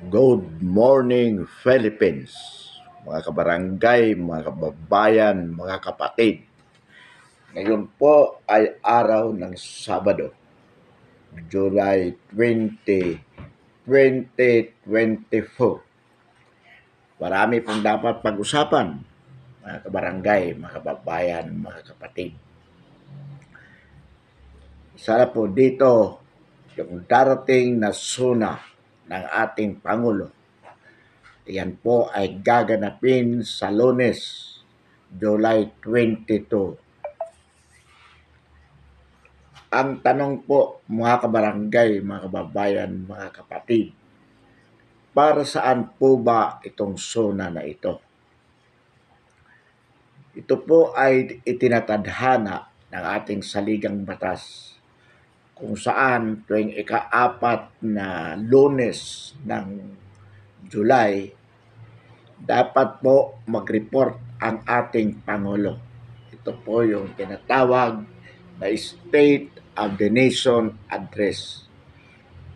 Good morning, Philippines! Mga kabarangay, mga kababayan, mga kapatid. Ngayon po ay araw ng Sabado, July 20, 2024. Marami pong dapat pag-usapan, mga kabarangay, mga kababayan, mga kapatid. Sana po dito yung darating na suna ng ating Pangulo. Yan po ay gaganapin sa Lunes, July 22. Ang tanong po mga kabarangay, mga kababayan, mga kapatid, para saan po ba itong SONA na ito? Ito po ay itinatadhana ng ating saligang batas kung saan tuwing ika-4 na Lunes ng July, dapat po mag-report ang ating Pangulo. Ito po yung tinatawag na State of the Nation Address,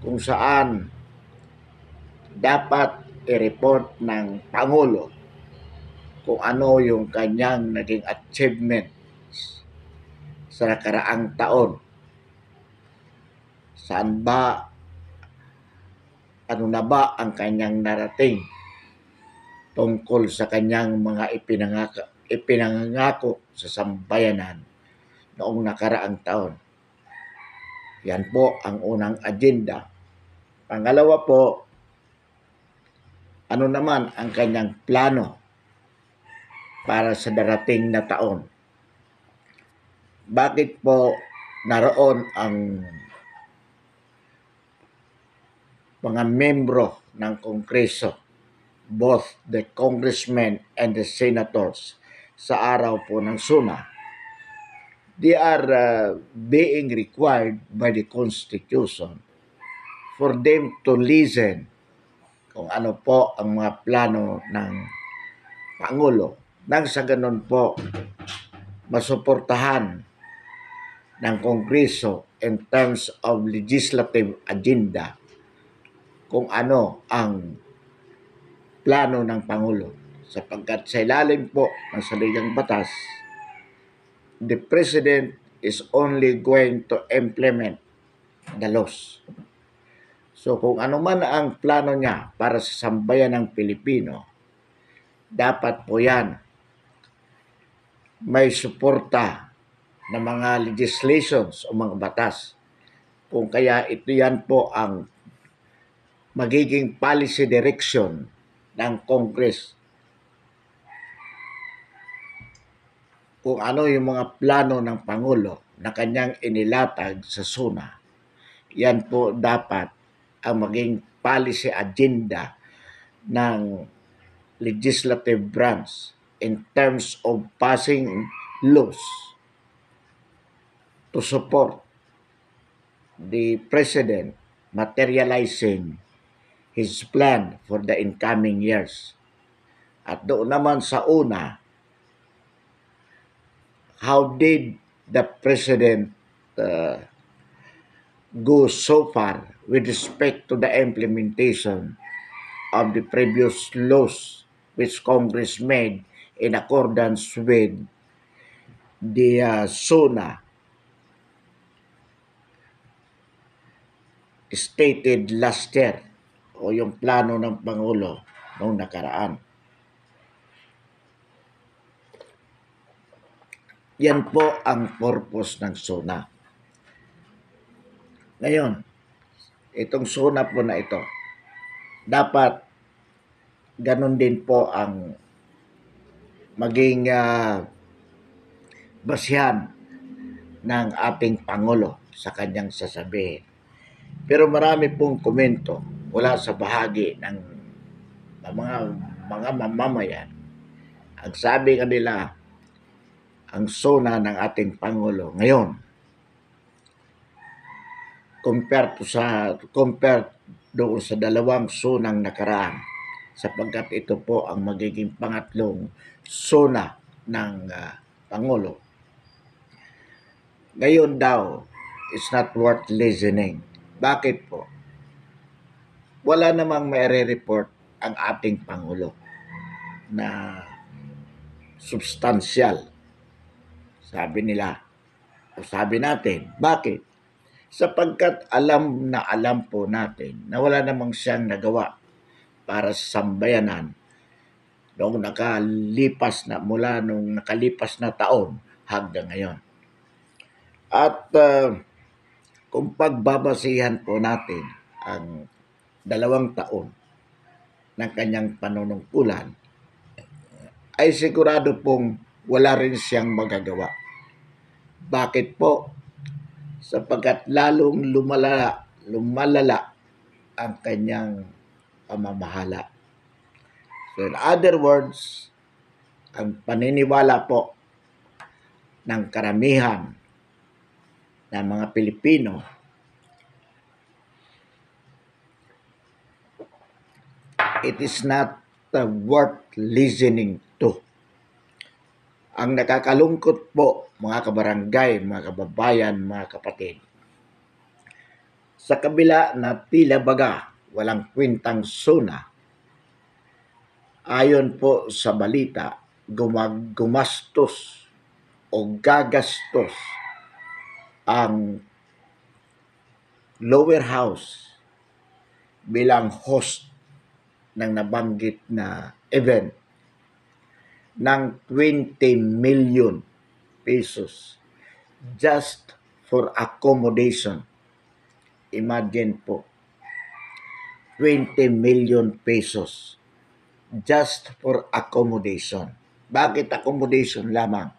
kung saan dapat i-report ng Pangulo kung ano yung kanyang naging achievements sa nakaraang taon. Saan ba, ano na ba ang kanyang narating tungkol sa kanyang mga ipinangako sa sambayanan noong nakaraang taon. Yan po ang unang agenda. Pangalawa po, ano naman ang kanyang plano para sa darating na taon? Bakit po naroon ang mga membro ng Kongreso, both the congressmen and the senators, sa araw po ng SONA? They are being required by the Constitution for them to listen kung ano po ang mga plano ng Pangulo, nang sa ganun po masuportahan ng Kongreso in terms of legislative agenda kung ano ang plano ng Pangulo. Sapagkat sa ilalim po ng saligang batas, the President is only going to implement the laws. So kung ano man ang plano niya para sa sambayan ng Pilipino, dapat po yan may suporta ng mga legislations o mga batas. Kung kaya ito yan po ang magiging policy direction ng Congress. Kung ano yung mga plano ng Pangulo na kanyang inilatag sa SONA, yan po dapat ang maging policy agenda ng legislative branch in terms of passing laws to support the President materializing his plan for the incoming years. At doon naman sa una, how did the President go so far with respect to the implementation of the previous laws which Congress made in accordance with the SONA stated last year, o yung plano ng Pangulo noong nakaraan. Yan po ang purpose ng SONA. Ngayon, itong SONA po na ito, dapat ganun din po ang maging basihan ng ating Pangulo sa kanyang sasabihin. Pero marami pong komento mula sa bahagi ng mga mamamayan. Ang sabi kanila, ang SONA ng ating Pangulo ngayon, compared doon sa dalawang SONA nakaraan, sapagkat ito po ang magiging pangatlong SONA ng Pangulo. Ngayon daw, it's not worth listening. Bakit po? wala namang mai-report ang ating Pangulo na substansyal. Sabi nila, o sabi natin, bakit? Sapagkat alam na alam po natin na wala namang siyang nagawa para sa sambayanan noong nakalipas na, mula nung nakalipas na taon hanggang ngayon. At kung pagbabasihan po natin ang 2 taon ng kanyang panunungkulan, ay sigurado pong wala rin siyang magagawa. Bakit po? Sapagkat lalong lumalala ang kanyang pamamahala. So in other words, ang paniniwala po ng karamihan ng mga Pilipino it is not worth listening to. Ang nakakalungkot po, mga kabarangay, mga kababayan, mga kapatid, sa kabila na tila baga walang kwentang SONA, ayon po sa balita, gumastos o gagastos ang lower house bilang host ng nabanggit na event ng 20 million pesos just for accommodation. Imagine po, 20 million pesos just for accommodation. Bakit accommodation lamang?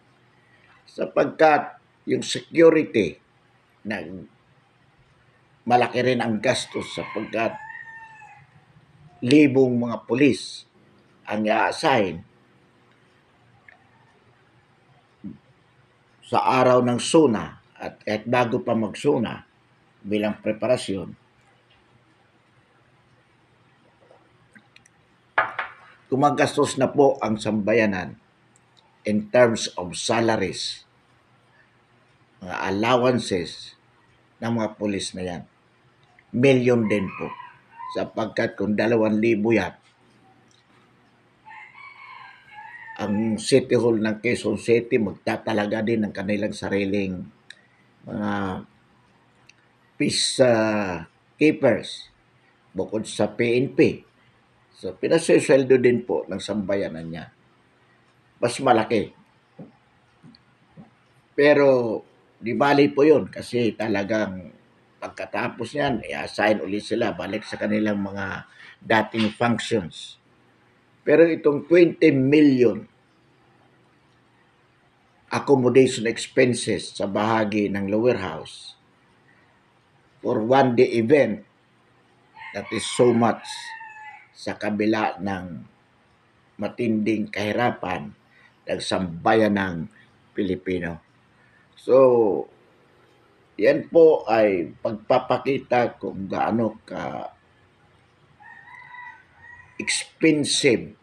Sapagkat yung security, malaki rin ang gastos sapagkat libong mga pulis ang i-assign sa araw ng SONA at kahit bago pa mag-SONA bilang preparasyon. Gumagastos na po ang sambayanan in terms of salaries, mga allowances ng mga pulis na yan. Million din po. Sapagkat kung 2,000 yan, ang City Hall ng Quezon City magtatalaga din ng kanilang sariling mga peacekeepers bukod sa PNP. So, pinasweldo din po ng sambayanan niya. Mas malaki. Pero, di bali po yun kasi talagang pagkatapos niyan, i-assign ulit sila balik sa kanilang mga dating functions. Pero itong 20 million accommodation expenses sa bahagi ng lower house for one-day event, that is so much sa kabila ng matinding kahirapan ng sambayan ng Pilipino. So, yan po ay pagpapakita kung gaano ka expensive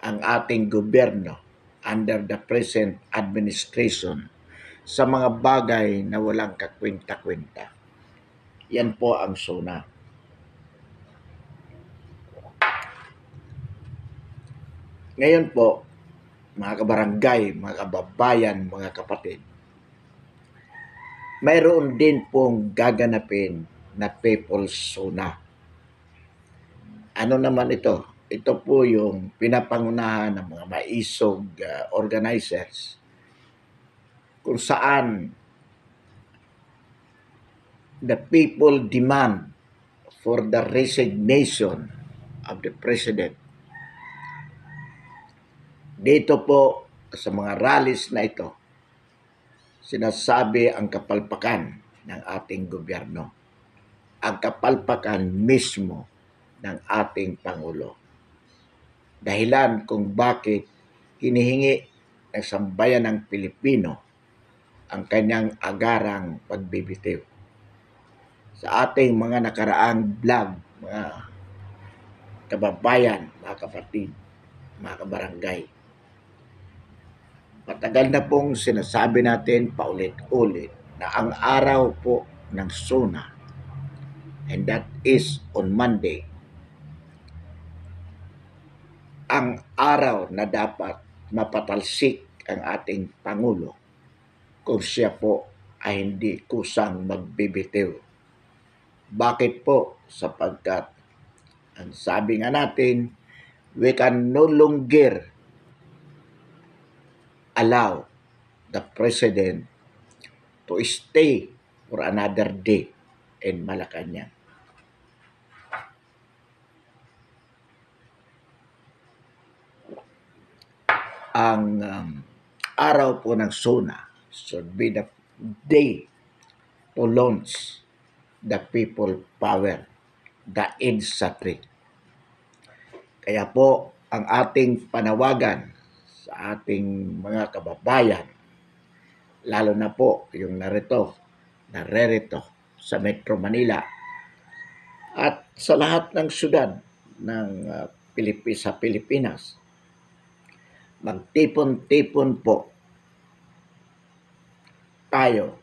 ang ating gobyerno under the present administration sa mga bagay na walang kakwenta-kwenta. Yan po ang SONA. Ngayon po, mga kabarangay, mga kababayan, mga kapatid, mayroon din pong gaganapin na People's SONA. Ano naman ito? Ito po yung pinapangunahan ng mga maisog organizers kung saan the people demand for the resignation of the president. Dito po sa mga rallies na ito, sinasabi ang kapalpakan ng ating gobyerno, ang kapalpakan mismo ng ating Pangulo. Dahilan kung bakit hinihingi ng sambayan ng Pilipino ang kanyang agarang pagbibitiw. Sa ating mga nakaraang vlog, mga kababayan, mga kapatid, mga kabarangay, matagal na pong sinasabi natin paulit-ulit na ang araw po ng SONA and that is on Monday, ang araw na dapat mapatalsik ang ating Pangulo kung siya po ay hindi kusang magbibitiw. Bakit po? Sapagkat ang sabi nga natin, we can no longer allow the President to stay for another day in Malacanang. Ang araw po ng SONA should be the day to launch the people power, the EDSA 3. Kaya po ang ating panawagan sa ating mga kababayan, lalo na po yung narito sa Metro Manila at sa lahat ng syudad ng sa Pilipinas, magtipon-tipon po tayo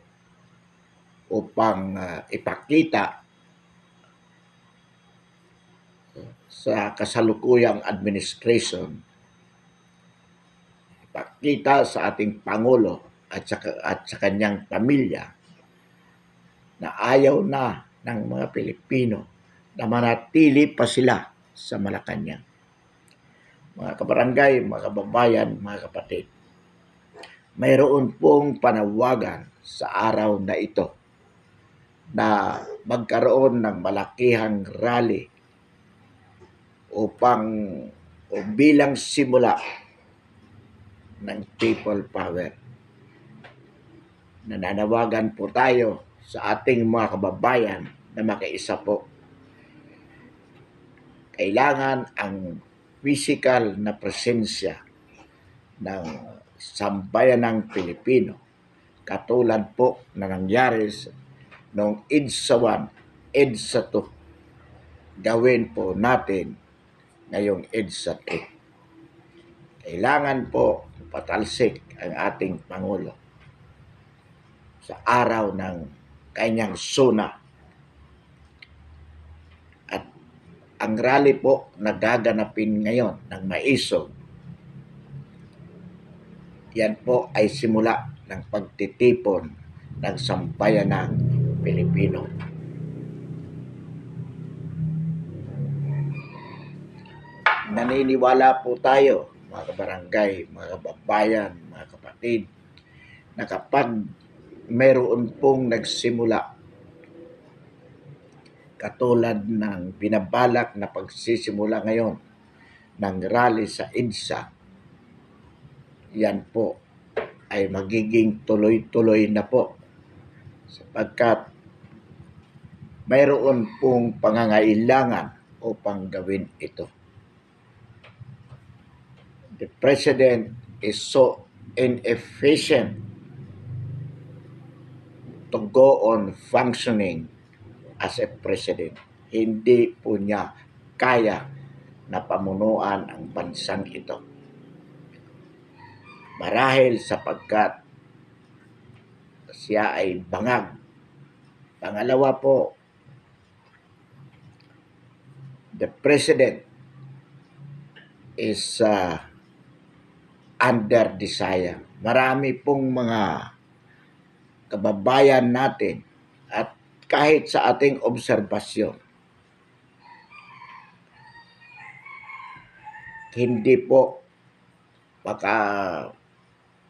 upang ipakita sa kasalukuyang administration, ipakita sa ating Pangulo at sa kanyang pamilya na ayaw na ng mga Pilipino na manatili pa sila sa Malacanang. Mga kabarangay, mga kababayan, mga kapatid, mayroon pong panawagan sa araw na ito na magkaroon ng malakihang rally upang bilang simula ng people power. Nananawagan po tayo sa ating mga kababayan na makiisa po. Kailangan ang physical na presensya ng sambayanang Pilipino katulad po na nangyari noong EDSA 1, EDSA 2. Gawin po natin ngayong EDSA 3. Kailangan po patalsik ang ating Pangulo sa araw ng kanyang SONA. At ang rally po na gaganapin ngayon ng Maisog, yan po ay simula ng pagtitipon ng sambayanang Pilipino. Naniniwala po tayo, mga kabarangay, mga kababayan, mga kapatid, na kapag mayroon pong nagsimula katulad ng binabalak na pagsisimula ngayon ng rally sa EDSA, yan po ay magiging tuloy-tuloy na po sapagkat mayroon pong pangangailangan upang gawin ito. The President is so inefficient to go on functioning as a President. Hindi po niya kaya na pamunuan ang bansang ito. Marahil sapagkat siya ay bangag. Pangalawa po, the President is under desire. Marami pong mga kababayan natin at kahit sa ating obserbasyon, hindi po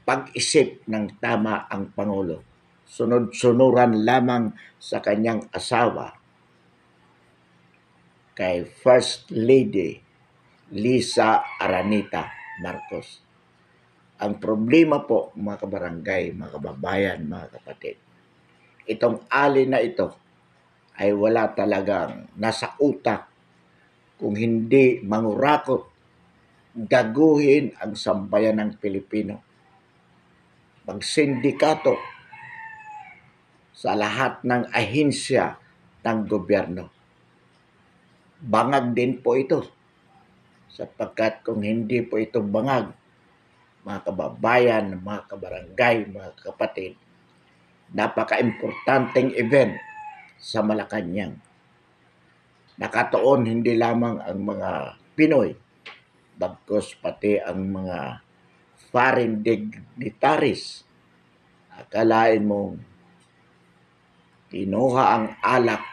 pag-isip ng tama ang Pangulo. Sunod-sunuran lamang sa kanyang asawa, kay First Lady Lisa Aranita Marcos. Ang problema po, mga kabarangay, mga kababayan, mga kapatid, itong alin na ito ay wala talagang nasa utak kung hindi mangurakot, gaguhin ang sambayan ng Pilipino. Magsindikato sa lahat ng ahensya ng gobyerno. Bangag din po ito sapagkat kung hindi po ito bangag, mga kababayan, mga kabarangay, mga kapatid, napaka-importanteng event sa Malacanang. Nakatuon hindi lamang ang mga Pinoy, bagkus pati ang mga foreign dignitaries. Akalain mong kinuha ang alak,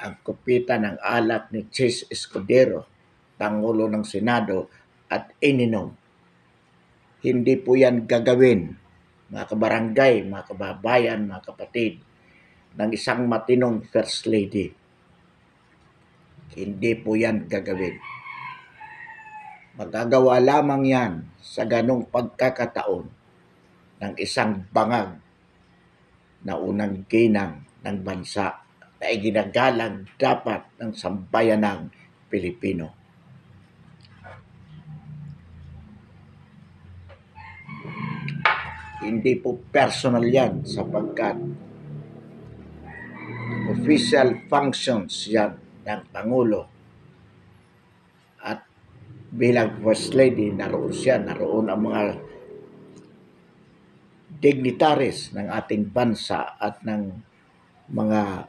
ang kupitan ng alak ni Chis Escudero, Pangulo ng Senado, at ininom. Hindi po yan gagawin, mga kabarangay, mga kababayan, mga kapatid, ng isang matinong First Lady. Hindi po yan gagawin. Magagawa lamang yan sa ganong pagkakataon ng isang bangag na unang ginang ng bansa na iginagalang dapat ng sambayanang Pilipino. Hindi po personal yan sapagkat official functions yan ng Pangulo. At bilang First Lady, naroon siya, naroon ang mga dignitaries ng ating bansa at ng mga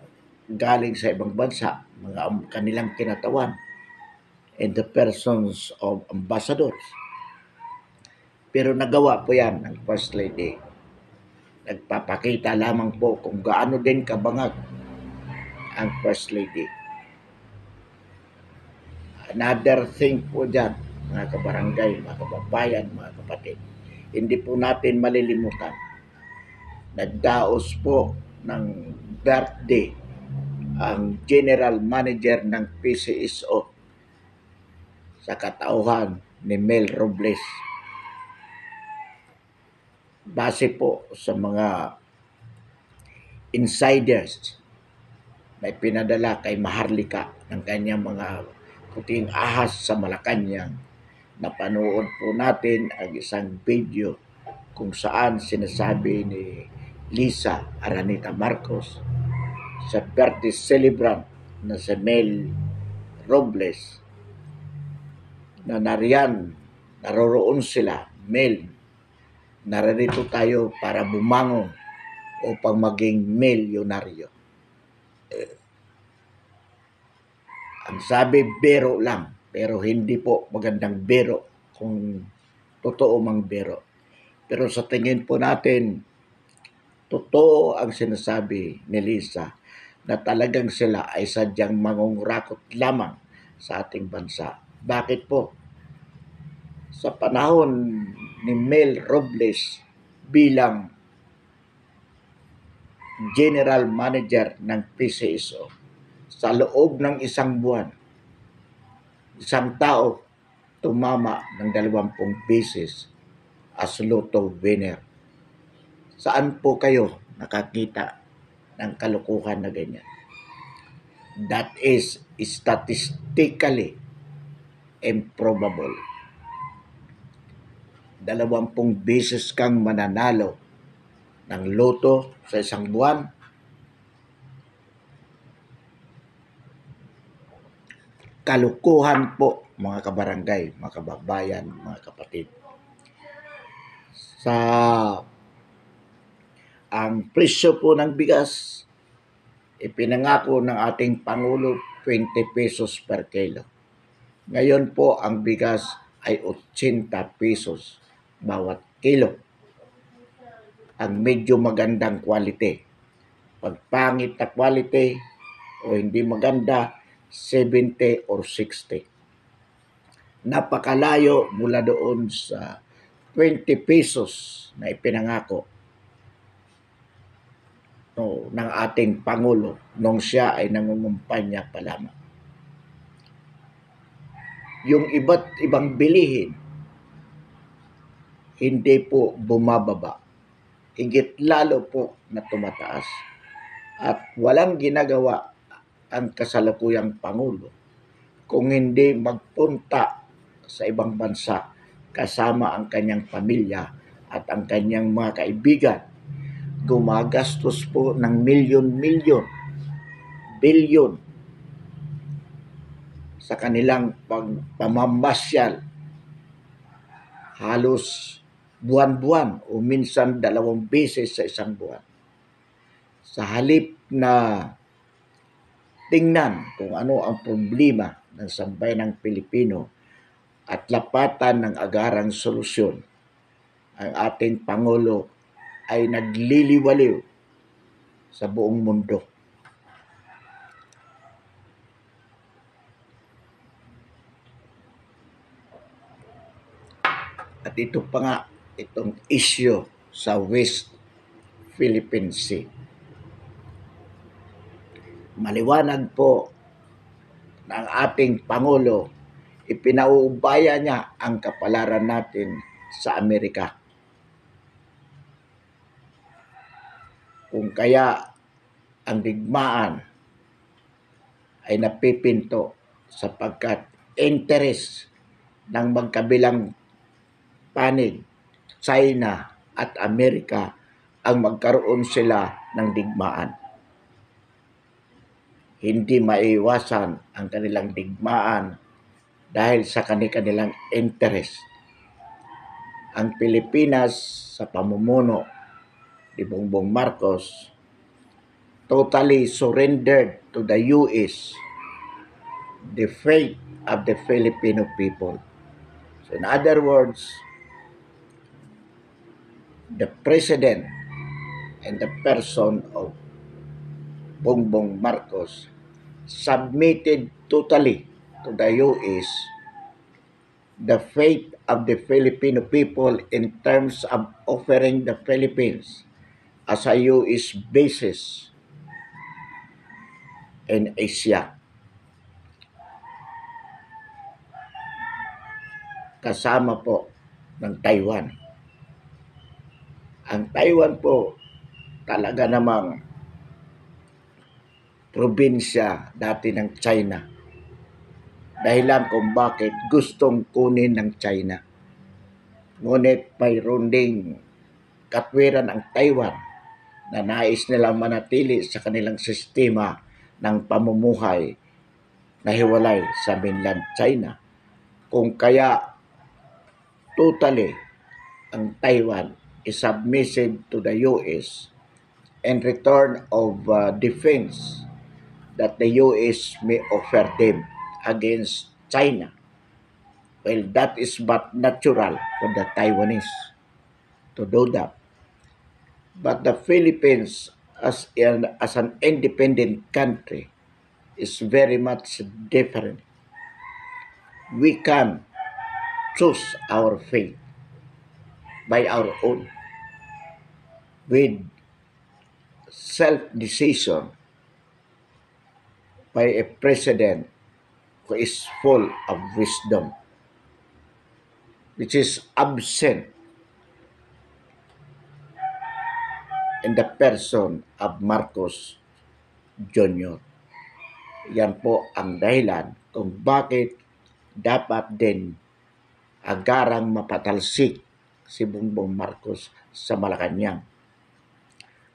galing sa ibang bansa, mga kanilang kinatawan, in the persons of ambassadors. Pero nagawa po yan ng First Lady. Nagpapakita lamang po kung gaano din kabangag ang First Lady. Another thing po dyan, mga kabarangay, mga kababayan, mga kapatid, hindi po natin malilimutan. Nagdaos po ng birthday ang General Manager ng PCSO sa katauhan ni Mel Robles. Base po sa mga insiders may pinadala kay Maharlika ng kanyang mga puting ahas sa Malacanang. Napanood po natin ang isang video kung saan sinasabi ni Lisa Araneta Marcos sa birthday celebrant na si Mel Robles na naroroon sila. Mel, narito tayo para bumangon upang maging milyonaryo. Ang sabi, biro lang, pero hindi po magandang biro kung totoo mang biro. Pero sa tingin po natin, totoo ang sinasabi ni Lisa na talagang sila ay sadyang mangungurakot lamang sa ating bansa. Bakit po? Sa panahon ni Mel Robles bilang General Manager ng PCSO, sa loob ng isang buwan, isang tao tumama ng 20 beses as lotto winner. Saan po kayo nakakita ng kalokohan na ganyan? That is statistically improbable. 20 beses kang mananalo ng loto sa isang buwan. Kalukuhan po, mga kabarangay, mga kababayan, mga kapatid. Ang presyo po ng bigas, ipinangako ng ating Pangulo 20 pesos per kilo. Ngayon po ang bigas ay 80 pesos bawat kilo. Ang medyo magandang quality. Pag pangit na quality o hindi maganda, 70 or 60. Napakalayo mula doon sa 20 pesos na ipinangako ng ating Pangulo nung siya ay nangungumpanya pa lamang. Yung iba't ibang bilihin, hindi po bumababa. Higit lalo po na tumataas. At walang ginagawa ang kasalukuyang Pangulo kung hindi magpunta sa ibang bansa kasama ang kanyang pamilya at ang kanyang mga kaibigan. Gumagastos po ng milyon-milyon, bilyon sa kanilang pamamasyal. Halos buwan-buwan o minsan 2 beses sa isang buwan. Sa halip na tingnan kung ano ang problema ng sambayanang Pilipino at lapatan ng agarang solusyon, ang ating Pangulo ay nagliliwaliw sa buong mundo. At ito pa nga, itong issue sa West Philippine Sea. Maliwanag po na ang ating Pangulo, ipinaubaya niya ang kapalaran natin sa Amerika. Kung kaya ang digmaan ay napipinto sapagkat interes ng magkabilang panig, China at Amerika, ang magkaroon sila ng digmaan. Hindi maiwasan ang kanilang digmaan dahil sa kanilang interes. Ang Pilipinas sa pamumuno ni Bongbong Marcos totally surrendered to the US the fate of the Filipino people. So in other words, the President and the person of Bongbong Marcos submitted totally to the US the fate of the Filipino people in terms of offering the Philippines as a US basis in Asia. Kasama po ng Taiwan. Ang Taiwan po talaga namang probinsya dati ng China. Dahilan kung bakit gustong kunin ng China. Ngunit mayroon ding katwiran ang Taiwan na nais nilang manatili sa kanilang sistema ng pamumuhay na hiwalay sa mainland China. Kung kaya totally ang Taiwan is submissive to the US in return of defense that the US may offer them against China. Well, that is but natural for the Taiwanese to do that. But the Philippines as an independent country is very much different. We can choose our fate by our own with self-decision by a president who is full of wisdom, which is absent in the person of Marcos Jr. Yan po ang dahilan kung bakit dapat din agarang mapatalsik si Bongbong Marcos sa Malacanang.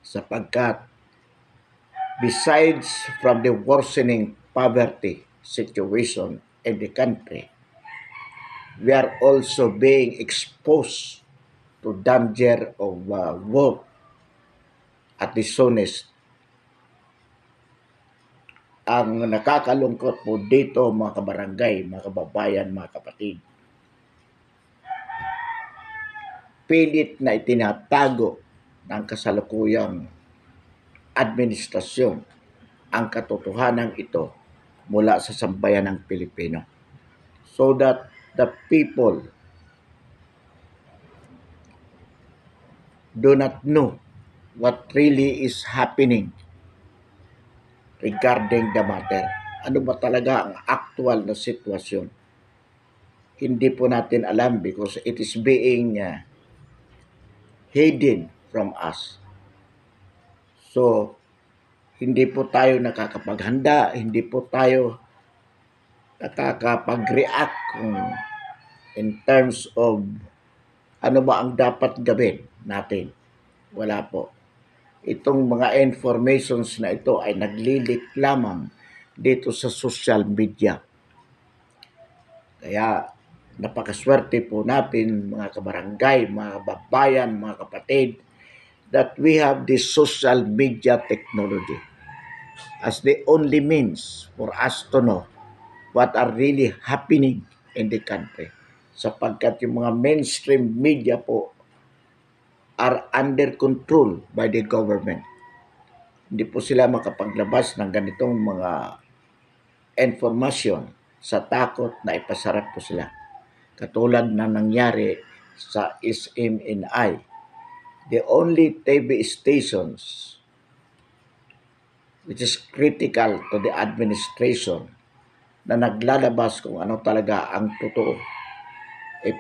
Sapagkat besides from the worsening poverty situation in the country, we are also being exposed to danger of war at the soonest. Ang nakakalungkot po dito mga kabarangay, mga kababayan, mga kapatid, pilit na itinatago ng kasalukuyang administrasyon ang katotohanan ito mula sa sambayanang Pilipino, so that the people do not know what really is happening regarding the matter. Ano ba talaga ang actual na sitwasyon? Hindi po natin alam because it is being hidden from us. So, hindi po tayo nakakapaghanda, hindi po tayo nakakapag-react in terms of ano ba ang dapat gawin natin. Wala po. Itong mga informations na ito ay naglilik lamang dito sa social media. Kaya napakaswerte po natin mga kabarangay, mga kababayan, mga kapatid, that we have this social media technology. as the only means for us to know what are really happening in the country. Sapagkat yung mga mainstream media po are under control by the government. Hindi po sila makapaglabas ng ganitong mga informasyon sa takot na ipasarap po sila. Katulad na nangyari sa SMNI. The only TV stations which is critical to the administration na naglalabas kung ano talaga ang totoo,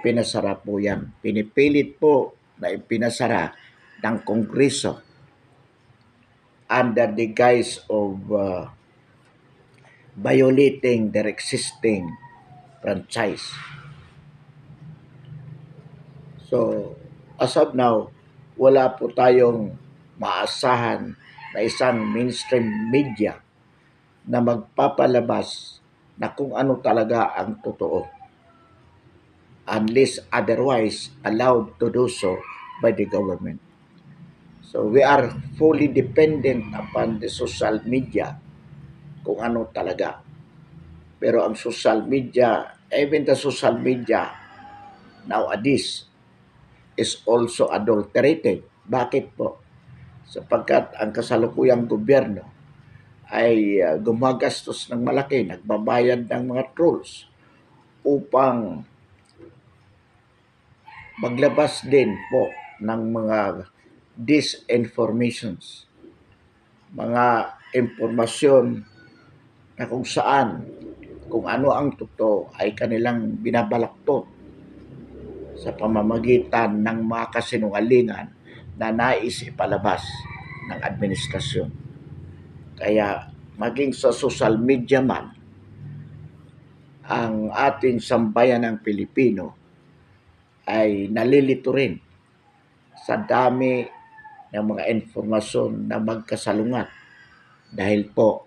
pinasara po yan. Pinipilit po na ipinasara ng Kongreso under the guise of violating their existing franchise. So, as of now, wala po tayong maasahan na isang mainstream media na magpapalabas na kung ano talaga ang totoo, unless otherwise allowed to do so by the government. So we are fully dependent upon the social media kung ano talaga. Pero ang social media, even the social media nowadays is also adulterated. Bakit po? Sapagkat ang kasalukuyang gobyerno ay gumagastos ng malaki, nagbabayad ng mga trolls upang maglabas din po ng mga disinformations, mga impormasyon na kung saan, kung ano ang totoo ay kanilang binabalaktot sa pamamagitan ng mga kasinungalingan na nais ipalabas ng administrasyon. Kaya maging sa social media man, ang ating sambayan ng Pilipino ay nalilito rin sa dami ng mga informasyon na magkasalungat dahil po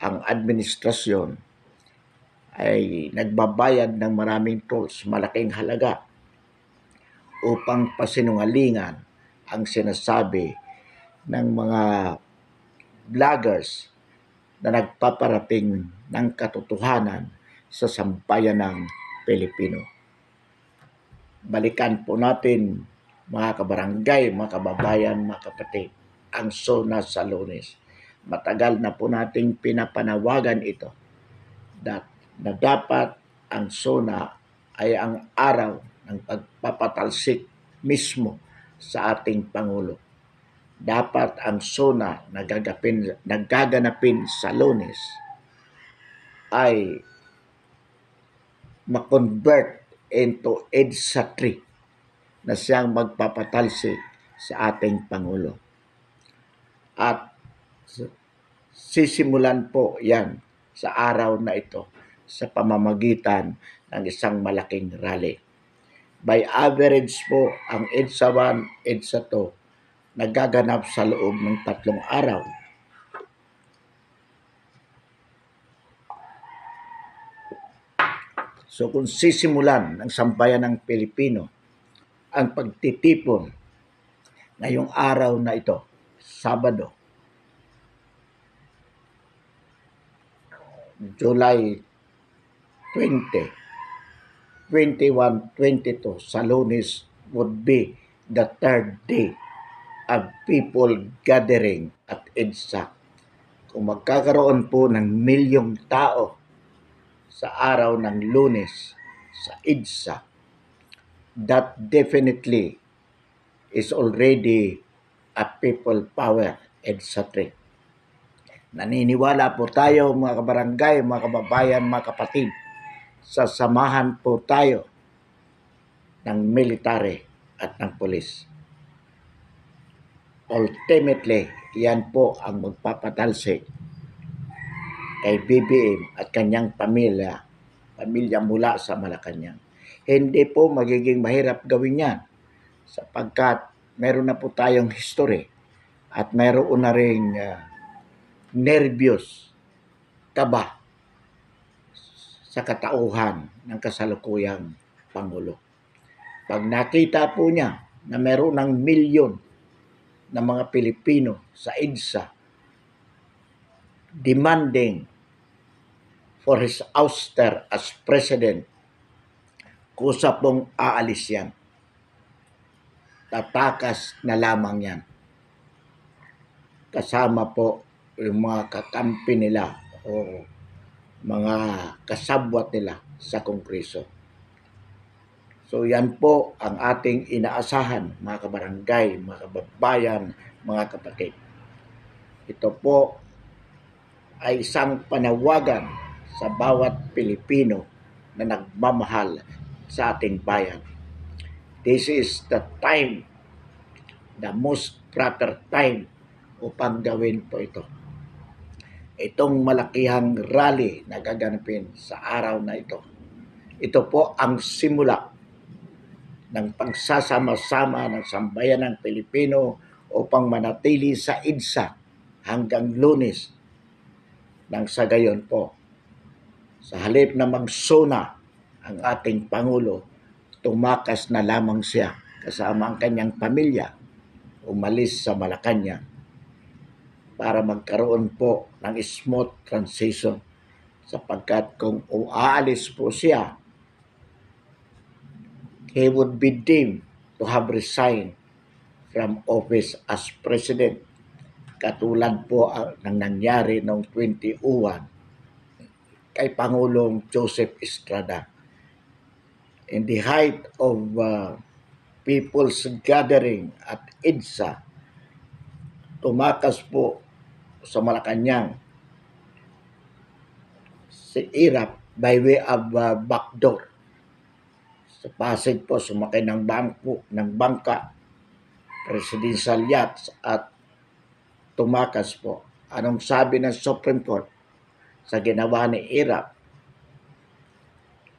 ang administrasyon ay nagbabayad ng maraming tolls, malaking halaga upang pasinungalingan ang sinasabi ng mga vloggers na nagpaparating ng katotohanan sa sambayan ng Pilipino. Balikan po natin mga kabarangay, mga kababayan, mga kapatid, ang SONA sa Lunes. Matagal na po nating pinapanawagan ito na dapat ang SONA ay ang araw ng pagpapatalsik mismo sa ating Pangulo. Dapat ang SONA na nagaganapin sa Lunes ay ma-convert into EDSA 3 na siyang magpapatalsik sa ating Pangulo. At sisimulan po yan sa araw na ito sa pamamagitan ng isang malaking rally. By average po, ang EDSA 1, EDSA 2 nagaganap sa loob ng 3 araw. So kung sisimulan ng sambayan ng Pilipino ang pagtitipon ngayong araw na ito, Sabado, July 20, 21, 22, sa Lunes would be the third day of people gathering at EDSA. Kung magkakaroon po ng milyong tao sa araw ng Lunes sa EDSA, that definitely is already a people power EDSA 3. Naniniwala po tayo mga kabarangay, mga kababayan, mga kapatid, sasamahan po tayo ng military at ng pulis. Ultimately, yan po ang magpapatalsik kay BBM at kanyang pamilya mula sa Malacanang. Hindi po magiging mahirap gawin yan sapagkat meron na po tayong history at meron na ring nervyos, kaba sa katauhan ng kasalukuyang Pangulo. Pag nakita po niya na meron ng milyon na mga Pilipino sa EDSA, demanding for his ouster as president, kusa pong aalis yan. Tatakas na lamang yan. Kasama po yung mga kakampi nila o mga kasabwat nila sa Kongreso. So yan po ang ating inaasahan, mga kabarangay, mga kababayan, mga kapatid. Ito po ay isang panawagan sa bawat Pilipino na nagmamahal sa ating bayan. This is the time, the most proper time upang gawin po ito. Itong malakihang rally na gaganapin sa araw na ito. Ito po ang simula ng pagsasama-sama ng sambayanang Pilipino upang manatili sa EDSA hanggang Lunes. Nang sa gayon po, sa halip na magsuna ang ating Pangulo, tumakas na lamang siya kasama ang kanyang pamilya, umalis sa Malacanang para magkaroon po ng smooth transition, sapagkat kung aalis po siya, he would be deemed to have resigned from office as president, katulad po ng nangyari noong 2001 kay Pangulong Joseph Estrada. In the height of people's gathering at EDSA, tumakas po sa Malacanang si Irap by way of backdoor. Sa Pasig po, sumakay ng bangka, presidential yachts at tumakas po. Anong sabi ng Supreme Court sa ginawa ni Irap?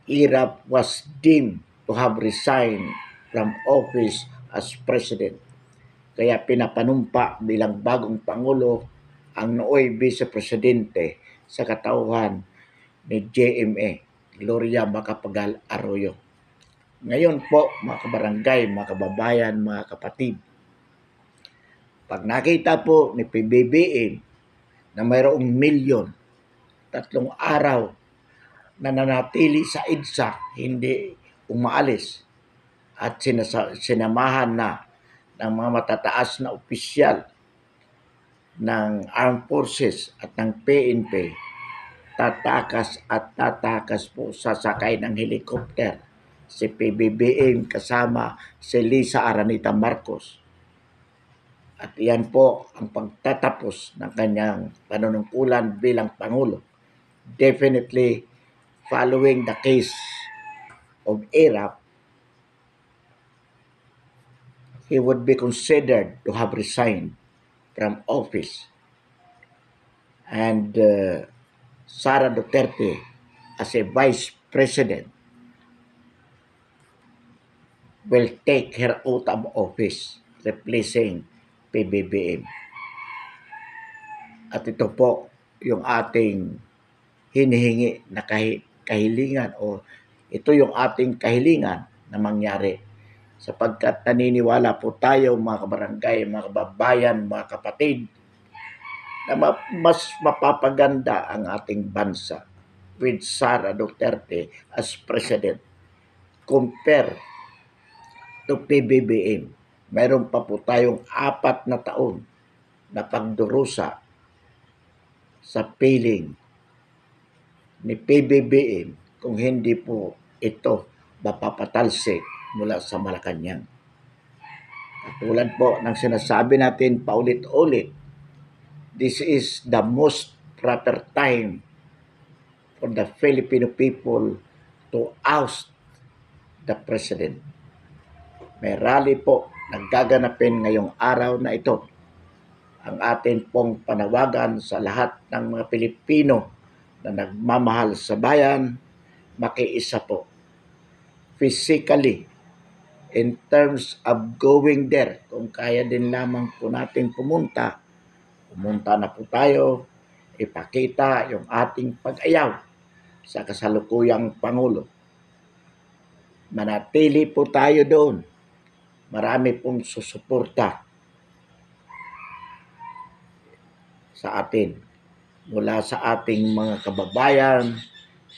Irap was deemed to have resigned from office as president. Kaya pinapanumpa bilang bagong Pangulo ang nooy Vice-Presidente sa katauhan ni JMA, Gloria Macapagal Arroyo. Ngayon po, mga kabarangay, mga kababayan, mga kapatid, pag nakita po ni PBBM na mayroong 1,000,000, 3 araw na nanatili sa EDSA, hindi umaalis, at sinamahan na ng mga matataas na opisyal ng Armed Forces at ng PNP, tatakas po, sasakay ng helicopter si PBBM kasama si Lisa Araneta Marcos. At iyan po ang pagtatapos ng kanyang panunungkulan bilang Pangulo. Definitely, following the case of Irap, he would be considered to have resigned from office. And Sara Duterte as a vice president will take her oath of office, replacing PBBM. At ito po yung ating hinihingi na kahilingan, o ito yung ating kahilingan na mangyari, sapagkat naniniwala po tayo, mga kabarangay, mga kababayan, mga kapatid, na mas mapapaganda ang ating bansa with Sara Duterte as president compare to PBBM. Mayroon pa po tayong 4 na taon na pagdurusa sa piling ni PBBM kung hindi po ito mapapatalsik mula sa Malacanang. Katulad po ng sinasabi natin paulit-ulit, this is the most proper time for the Filipino people to oust the president. May rally po nagaganapin ngayong araw na ito. Ang atin pong panawagan sa lahat ng mga Pilipino na nagmamahal sa bayan, makiisa po. Physically, in terms of going there, kung kaya din lamang po natin pumunta na po tayo, ipakita yung ating pag-ayaw sa kasalukuyang Pangulo. Manatili po tayo doon. Marami pong susuporta sa atin. mula sa ating mga kababayan,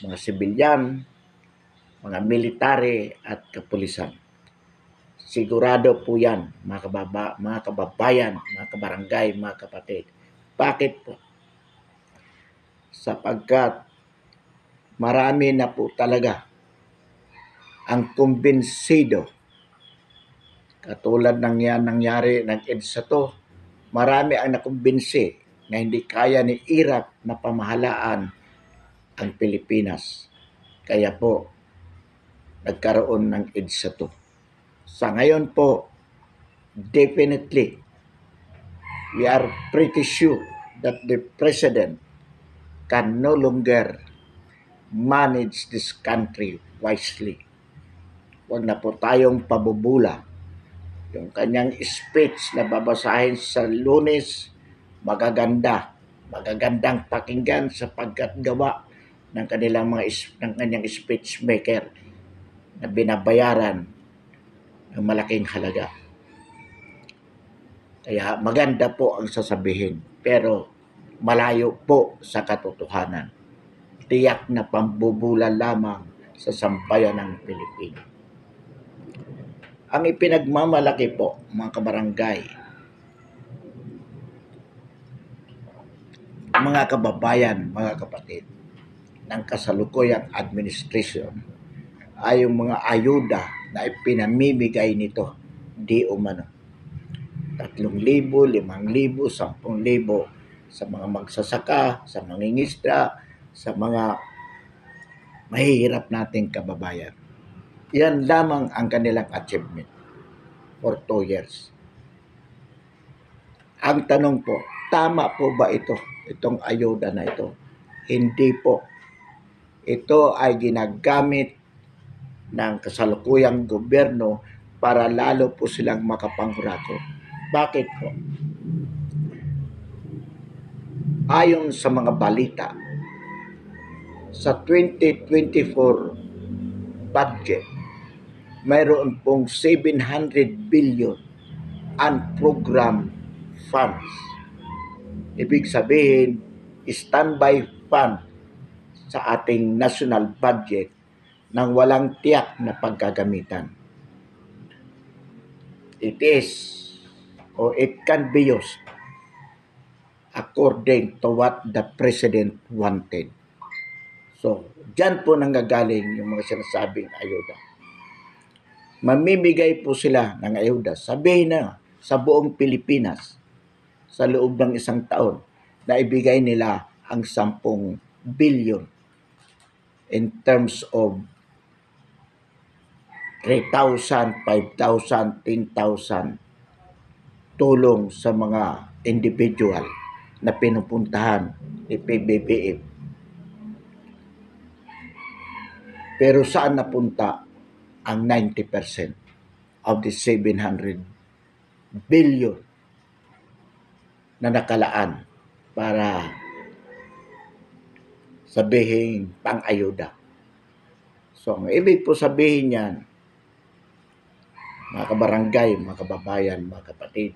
mga sibilyan, mga military at kapulisan. Sigurado po yan, mga kababayan, mga kabarangay, mga kapatid. Bakit po? Sapagkat marami na po talaga ang kumbinsido. Katulad ng yan nangyari ng EDSA to, marami ang nakumbinsi na hindi kaya ni Iraq na pamahalaan ang Pilipinas. Kaya po, nagkaroon ng EDSA to. Sa ngayon po, definitely, we are pretty sure that the President can no longer manage this country wisely. Huwag na po tayong pabubula. Yung kanyang speech na babasahin sa Lunes, magagandang pakinggan sapagkat gawa ng kanyang speech maker na binabayaran ng malaking halaga. Kaya maganda po ang sasabihin, pero malayo po sa katotohanan. Tiyak na pambubula lamang sa sambayan ng Pilipino. Ang ipinagmamalaki po, mga kabarangay, mga kababayan, mga kapatid, ng kasalukuyang administration ay yung mga ayuda na ipinamimigay nito di umano. 3,000, 5,000, 10,000 sa mga magsasaka, sa mangingisda, sa mga mahihirap nating kababayan. Yan lamang ang kanilang achievement for 2 years. Ang tanong po, tama po ba itong ayuda na ito? Hindi po. Ito ay ginagamit ng kasalukuyang gobyerno para lalo po silang makapanghurakot. Bakit po? Ayon sa mga balita, sa 2024 budget, mayroon pong 700 billion unprogrammed funds. Ibig sabihin, standby fund sa ating national budget nang walang tiyak na paggagamitan. It is or it can be used according to what the President wanted. So, dyan po nanggagaling yung mga sinasabing ayuda. Mamimigay po sila ng ayuda, sabihin na sa buong Pilipinas, sa loob ng 1 taon, na ibigay nila ang 10 billion in terms of 3,000, 5,000, 10,000 tulong sa mga individual na pinupuntahan ni PBBM. Pero saan napunta ang 90% of the 700 billion na nakalaan para sabihin pang-ayuda? So, ang ibig po sabihin yan, mga kabarangay, mga kababayan, mga kapatid,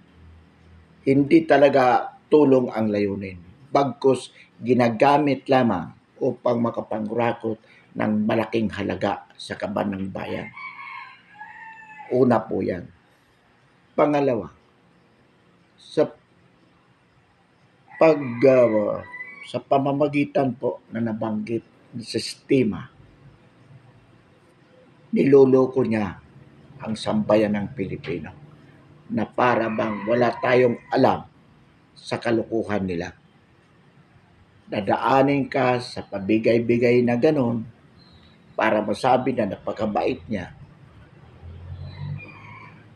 hindi talaga tulong ang layunin. Bagkus ginagamit lamang upang makapanghurakot ng malaking halaga sa kaban ng bayan. Una po yan. Pangalawa, sa pamamagitan po na nabanggit ng sistema, niloloko niya ang sambayan ng Pilipino na para bang wala tayong alam sa kalukuhan nila. Dadaanin ka sa pabigay-bigay na ganon para masabi na napakabait niya.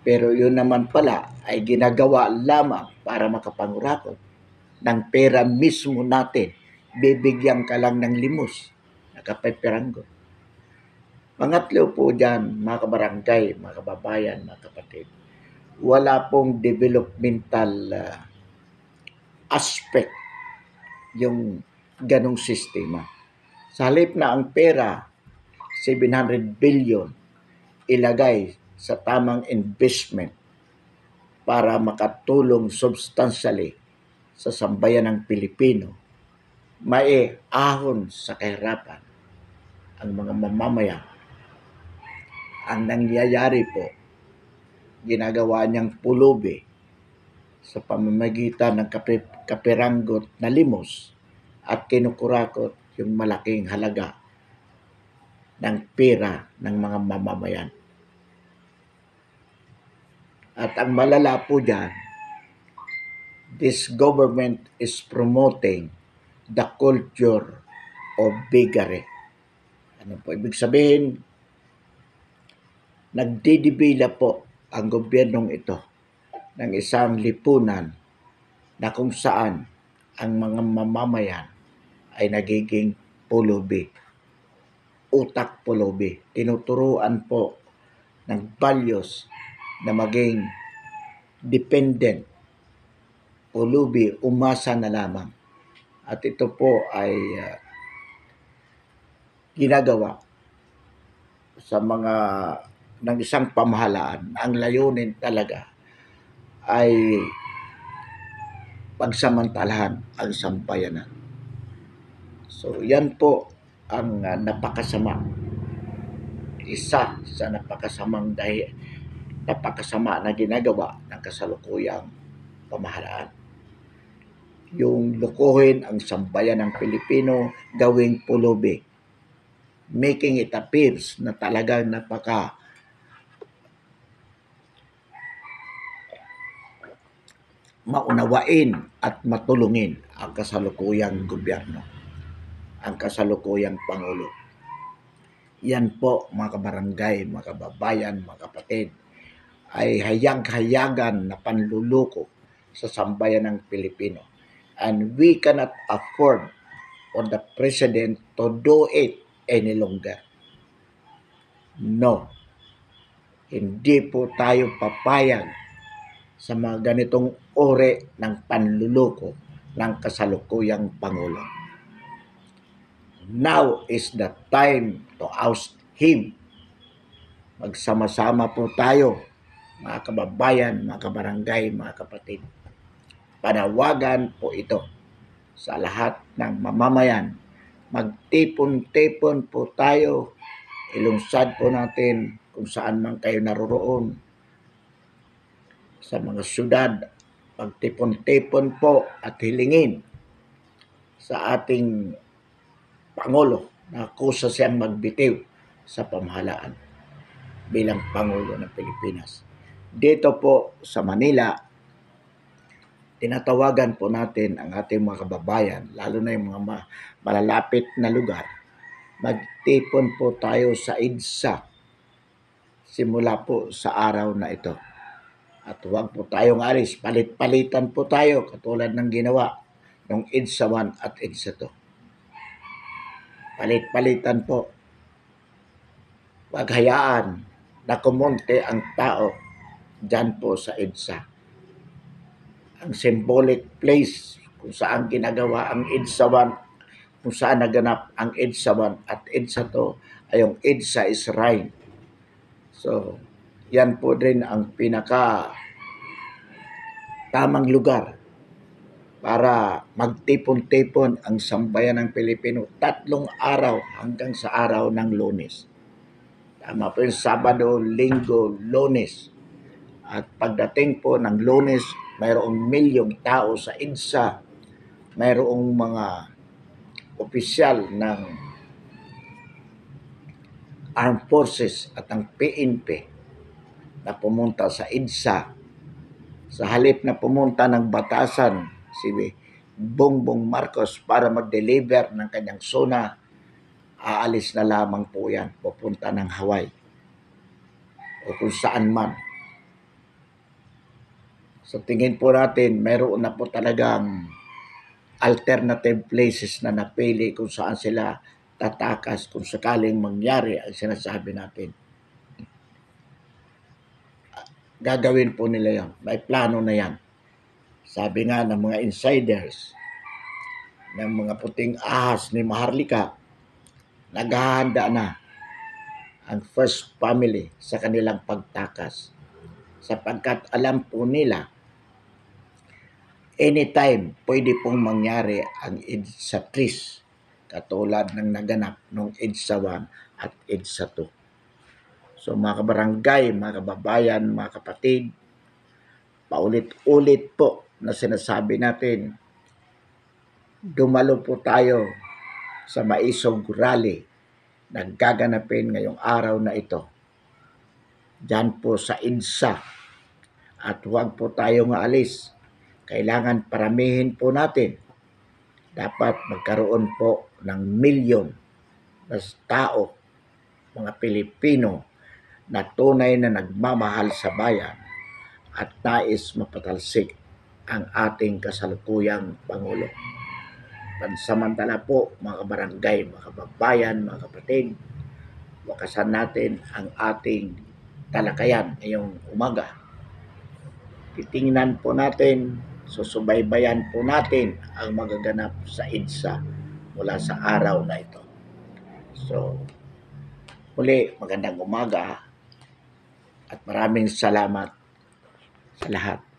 Pero yun naman pala ay ginagawa lamang para makapanghurakot ng pera mismo natin. Bibigyan ka lang ng limos, nakapeperanggo. Pangatlo po dyan, mga kabarangay, mga kababayan, mga kapatid, wala pong developmental aspect yung ganong sistema. Sa halip na ang pera, 700 billion, ilagay sa tamang investment para makatulong substantially sa sambayan ng Pilipino, maiahon sa kahirapan ang mga mamamayan. Ang nangyayari po, ginagawa niyang pulubi sa pamamagitan ng kapiranggot na limos at kinukurakot yung malaking halaga ng pera ng mga mamamayan. At ang malala po dyan, this government is promoting the culture of bigamy. Ano po ibig sabihin? Nagdidibila po ang gobyernong ito ng isang lipunan na kung saan ang mga mamamayan ay nagiging pulubi, utak pulubi. Tinuturuan po ng values na maging dependent, pulubi, umasa na lamang. At ito po ay ginagawa sa mga ng isang pamahalaan. Ang layunin talaga ay pagsamantalahan ang sambayanan. So yan po ang napakasama. Isa sa napakasama na ginagawa ng kasalukuyang pamahalaan. Yung lukuhin ang sambayan ng Pilipino, gawing pulubi. Making it appears na talagang maunawain at matulungin ang kasalukuyang gobyerno, ang kasalukuyang Pangulo. Yan po mga kabarangay, mga kababayan, mga kapatid, ay hayag-hayagan na panluluko sa sambayan ng Pilipino. And we cannot afford for the President to do it any longer. No. Hindi po tayo papayag sa mga ganitong uri ng panluloko ng kasalukuyang Pangulo. Now is the time to oust him. Magsama-sama po tayo, mga kababayan, mga kabarangay, mga kapatid. Panawagan po ito sa lahat ng mamamayan. Magtipon-tipon po tayo, ilungsad po natin kung saan man kayo naroroon sa mga syudad. Magtipon-tipon po at hilingin sa ating Pangulo na kusa siyang magbitiw sa pamahalaan bilang Pangulo ng Pilipinas. Dito po sa Manila, tinatawagan po natin ang ating mga kababayan, lalo na yung mga malalapit na lugar. Magtipon po tayo sa EDSA simula po sa araw na ito. At huwag po tayong alis, palit-palitan po tayo katulad ng ginawa ng EDSA 1 at EDSA 2. Palit-palitan po. Huwag hayaan na kumonte ang tao dyan po sa EDSA. Ang symbolic place kung saan ginagawa ang EDSA 1, kung saan naganap ang EDSA 1 at EDSA 2 ay yung EDSA Shrine. So, yan po din ang pinaka tamang lugar para magtipon-tipon ang sambayan ng Pilipino 3 araw hanggang sa araw ng Lunes. Tama po yung Sabado, Linggo, Lunes. At pagdating po ng Lunes, mayroong milyong tao sa EDSA, mayroong mga opisyal ng Armed Forces at ang PNP na pumunta sa EDSA. Sa halip na pumunta ng Batasan si Bongbong Marcos para mag-deliver ng kanyang sona, aalis na lamang po yan, pupunta ng Hawaii o kung saan man. So tingin po natin, mayroon na po talagang alternative places na napili kung saan sila tatakas kung sakaling mangyari ang sinasabi natin. Gagawin po nila yan. May plano na yan. Sabi nga ng mga insiders, ng mga puting ahas ni Maharlika, naghahanda na ang first family sa kanilang pagtakas. Sapagkat alam po nila anytime pwede pong mangyari ang EDSA 3 katulad ng naganap noong EDSA 1 at EDSA 2. So mga kabarangay, mga kababayan, mga kapatid, paulit-ulit po na sinasabi natin, dumalo po tayo sa Maisog Rally na gaganapin ngayong araw na ito. Diyan po sa EDSA. At huwag po tayong aalis. Kailangan paramihin po natin. Dapat magkaroon po ng milyon na tao, mga Pilipino, na tunay na nagmamahal sa bayan at nais mapatalsik ang ating kasalukuyang Pangulo. Pansamantala po, mga barangay, mga kababayan, mga kapatid, wakasan natin ang ating talakayan ngayong umaga. Titingnan po natin, susubaybayan po natin ang magaganap sa EDSA mula sa araw na ito. So, muli, magandang umaga at maraming salamat sa lahat.